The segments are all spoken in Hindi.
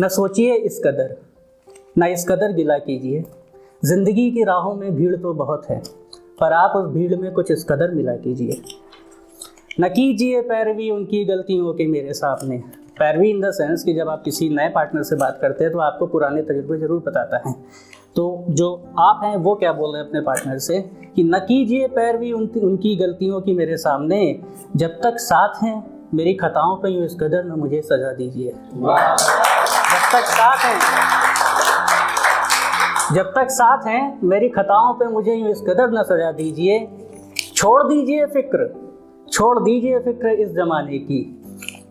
न सोचिए इस कदर, न इस कदर गिला कीजिए। ज़िंदगी की राहों में भीड़ तो बहुत है, पर आप उस भीड़ में कुछ इस कदर मिला कीजिए। न कीजिए पैरवी उनकी गलतियों के मेरे सामने। पैरवी इन द सेंस कि जब आप किसी नए पार्टनर से बात करते हैं तो आपको पुराने तजुर्बे ज़रूर बताता है। तो जो आप हैं वो क्या बोल रहे हैं अपने पार्टनर से कि न कीजिए पैरवी उनकी गलतियों की मेरे सामने। जब तक साथ हैं मेरी खताओं पे यूँ इस कदर न मुझे सजा दीजिए। जब तक साथ हैं मेरी खताओं पे मुझे यूँ इस कदर न सजा दीजिए। छोड़ दीजिए फिक्र इस ज़माने की।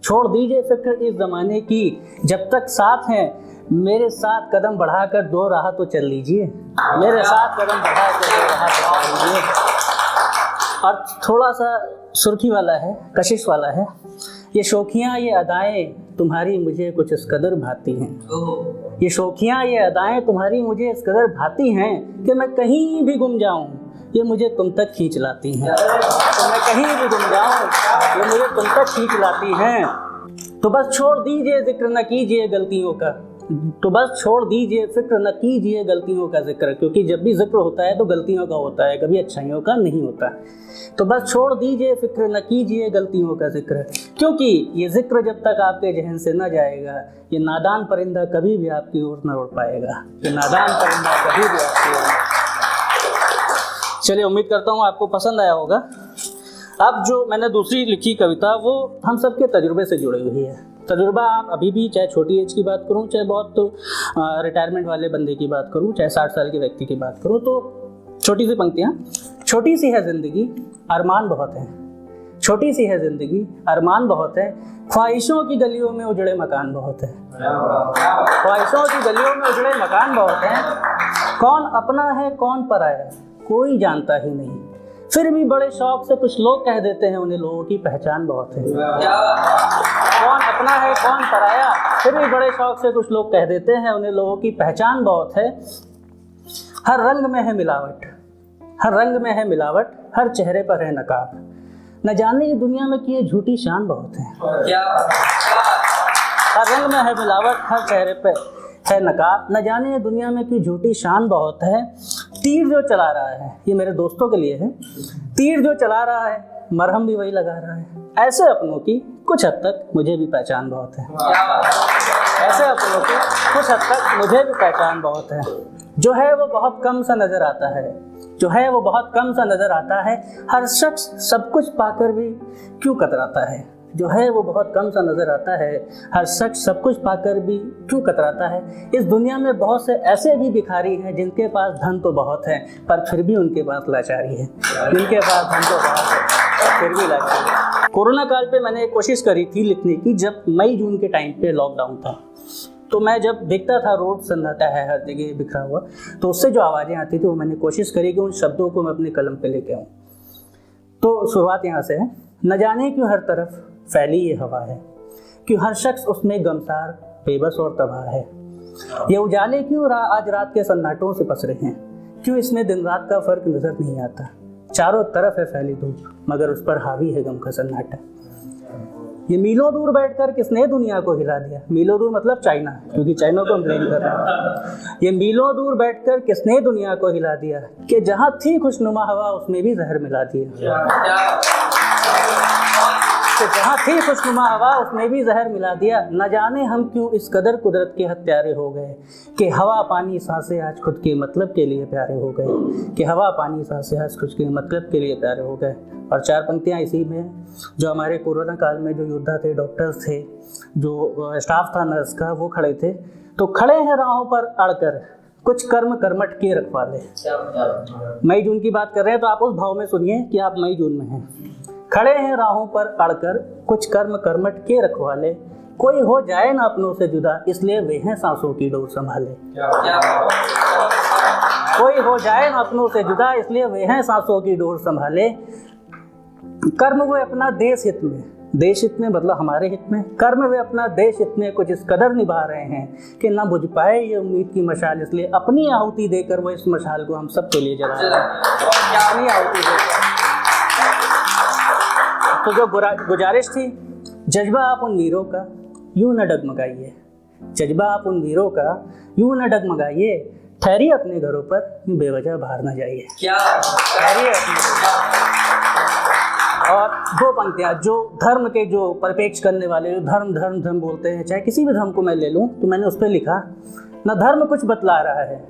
छोड़ दीजिए फिक्र इस ज़माने की। जब तक साथ हैं मेरे साथ कदम बढ़ाकर दो राह तो चल लीजिए। मेरे साथ कदम बढ़ाकर दो राह तो चल लीजिए। और थोड़ा सा सुर्खी वाला है, कशिश वाला है। ये शौखियाँ ये अदाएँ तुम्हारी मुझे कुछ इस कदर भाती हैं। ये शौखियाँ ये अदाएँ तुम्हारी मुझे इस कदर भाती हैं कि मैं कहीं भी गुम जाऊँ ये मुझे तुम तक खींच लाती हैं। तो मैं कहीं भी गुम जाऊँ ये मुझे तुम तक खींच लाती हैं। तो बस छोड़ दीजिए जिक्र न कीजिए गलतियों का। तो बस छोड़ दीजिए फिक्र न कीजिए गलतियों का जिक्र, क्योंकि जब भी जिक्र होता है तो गलतियों का होता है, कभी अच्छाइयों का नहीं होता। तो बस छोड़ दीजिए फिक्र न कीजिए गलतियों का जिक्र, क्योंकि ये जिक्र जब तक आपके जहन से न जाएगा ये नादान परिंदा कभी भी आपकी ओर न उड़ पाएगा। ये नादान परिंदा कभी भी आपकी ओर। चलिए, उम्मीद करता हूँ आपको पसंद आया होगा। अब जो मैंने दूसरी लिखी कविता वो हम सबके तजुर्बे से जुड़ी हुई है। तजुर्बा आप अभी भी, चाहे छोटी एज की बात करूं, चाहे बहुत रिटायरमेंट वाले बंदे की बात करूं, चाहे 60 साल के व्यक्ति की बात करूं, तो छोटी सी पंक्तियां। छोटी सी है ज़िंदगी अरमान बहुत है। छोटी सी है ज़िंदगी अरमान बहुत है। ख्वाहिशों की गलियों में उजड़े मकान बहुत है। ख्वाहिशों की गलियों में उजड़े मकान बहुत हैं। कौन अपना है कौन पराया कोई जानता ही नहीं। फिर भी बड़े शौक से कुछ लोग कह देते हैं उन्हें लोगों की पहचान बहुत है। कौन अपना है कौन पराया, फिर भी बड़े शौक से कुछ लोग कह देते हैं उन्हें लोगों की पहचान बहुत है। हर रंग में है मिलावट, हर रंग में है मिलावट, हर चेहरे पर है नकाब। न जाने दुनिया में कि ये झूठी शान बहुत है। हर रंग में है मिलावट, हर चेहरे पर है नकाब। न जाने दुनिया में कि झूठी शान बहुत है। तीर जो चला रहा है, ये मेरे दोस्तों के लिए है, तीर जो चला रहा है मरहम भी वही लगा रहा है। ऐसे अपनों की कुछ हद तक मुझे भी पहचान बहुत है। ऐसे अपनों की कुछ हद तक मुझे भी पहचान बहुत है। जो है वो बहुत कम सा नज़र आता है, जो है वो बहुत कम सा नज़र आता है। हर शख्स सब कुछ पाकर भी क्यों कतराता है। जो है वो बहुत कम सा नज़र आता है। हर शख्स सब कुछ पाकर भी क्यों कतराता है। इस दुनिया में बहुत से ऐसे भी भिखारी हैं जिनके पास धन तो बहुत है पर फिर भी उनके पास लाचारी है। जिनके पास धन तो बहुत है फिर भी लाचारी है। कोरोना काल पे मैंने एक कोशिश करी थी लिखने की, जब मई जून के टाइम पे लॉकडाउन था। तो मैं जब देखता था रोड सन्नाटा है हर जगह बिखरा हुआ, तो उससे जो आवाज़ें आती थी वो मैंने कोशिश करी कि उन शब्दों को मैं अपने कलम पे लेके आऊँ। तो शुरुआत यहाँ से है। न जाने क्यों हर तरफ फैली ये हवा है, क्यों हर शख्स उसमें गमसार बेबस और तबाह है। ये उजाले क्यों आज रात के सन्नाटों से पसरे हैं, क्यों इसमें दिन रात का फ़र्क नज़र नहीं आता। चारों तरफ है फैली धूप मगर उस पर हावी है गम का सन्नाटा। ये मीलों दूर बैठकर किसने दुनिया को हिला दिया। मीलों दूर मतलब चाइना, क्योंकि चाइना को हम ब्लेम कर रहे हैं। ये मीलों दूर बैठकर किसने दुनिया को हिला दिया कि जहाँ थी खुशनुमा हवा उसमें भी जहर मिला दिया। तो जहाँ थी खुशनुमा हवा उसमें भी जहर मिला दिया। न जाने हम क्यों इस कदर कुदरत के हत्यारे हो गए कि हवा पानी सांसें आज खुद के मतलब के लिए प्यारे हो गए। कि हवा पानी सांसें आज खुद के मतलब के लिए प्यारे हो गए। और 4 पंक्तियाँ इसी में, जो हमारे कोरोना काल में जो योद्धा थे, डॉक्टर्स थे, जो स्टाफ था नर्स का, वो खड़े थे। तो खड़े हैं राहों पर अड़कर कुछ कर्म कर्मठ के रखवा ले। मई जून की बात कर रहे हैं तो आप उस भाव में सुनिए कि आप मई जून में हैं। खड़े हैं राहों पर अड़कर कुछ कर्म कर्मठ के रखवाले। कोई हो जाए ना अपनों से जुदा इसलिए वे हैं सांसों की डोर संभाले। कोई हो जाए ना अपनों से जुदा इसलिए वे हैं सांसों की डोर संभाले। कर्म वे अपना देश हित में, देश हित में मतलब हमारे हित में, कर्म वे अपना देश हित में कुछ इस कदर निभा रहे हैं कि ना बुझ पाए ये उम्मीद की मशाल, इसलिए अपनी आहुति देकर वो इस मशाल को हम सब के लिए जला रहे हैं। अपनी आहुति देकर। तो जो गुजारिश थी, जज्बा आप उन वीरों का यूं न डगमगाइए, जज्बा आप उन वीरों का यूं न डगमगाइए, ठहरिए अपने घरों पर यूं बेवजह बाहर न जाइए। ठहरिए अपने। और दो पंक्तियाँ जो धर्म के जो परिपेक्ष करने वाले, जो धर्म धर्म धर्म बोलते हैं, चाहे किसी भी धर्म को मैं ले लूँ, तो मैंने उस पर लिखा, न धर्म कुछ बतला रहा है,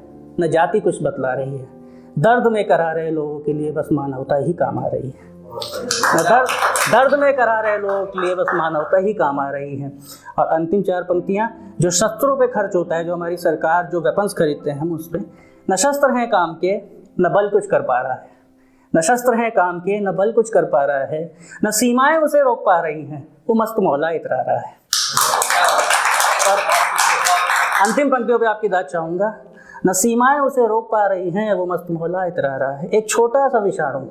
न जाति कुछ बतला रही है, दर्द में करा रहे लोगों के लिए बस मानवता ही काम आ रही है। दर्द में करा रहे लोगों के लिए बस मानवता ही काम आ रही है। और अंतिम 4 पंक्तियाँ, जो शस्त्रों पे खर्च होता है, जो हमारी सरकार जो वेपन्स खरीदते हैं हम उस पर, न शस्त्र हैं काम के न बल कुछ कर पा रहा है, न शस्त्र हैं काम के न बल कुछ कर पा रहा है, न सीमाएं उसे रोक पा रही हैं, वो मस्त मौला इतरा रहा है। और अंतिम पंक्तियों पे आपकी दाद चाहूँगा, न सीमाएं उसे रोक पा रही हैं, वो मस्त मौला इतरा रहा है। एक छोटा सा विषाणु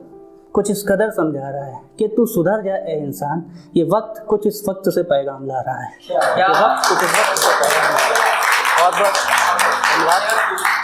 कुछ इस कदर समझा रहा है कि तू सुधर जा ए इंसान, ये वक्त कुछ इस वक्त से पैगाम ला रहा है। ये वक्त कुछ इस वक्त से पैगाम ला रहा है। बहुत बहुत धन्यवाद।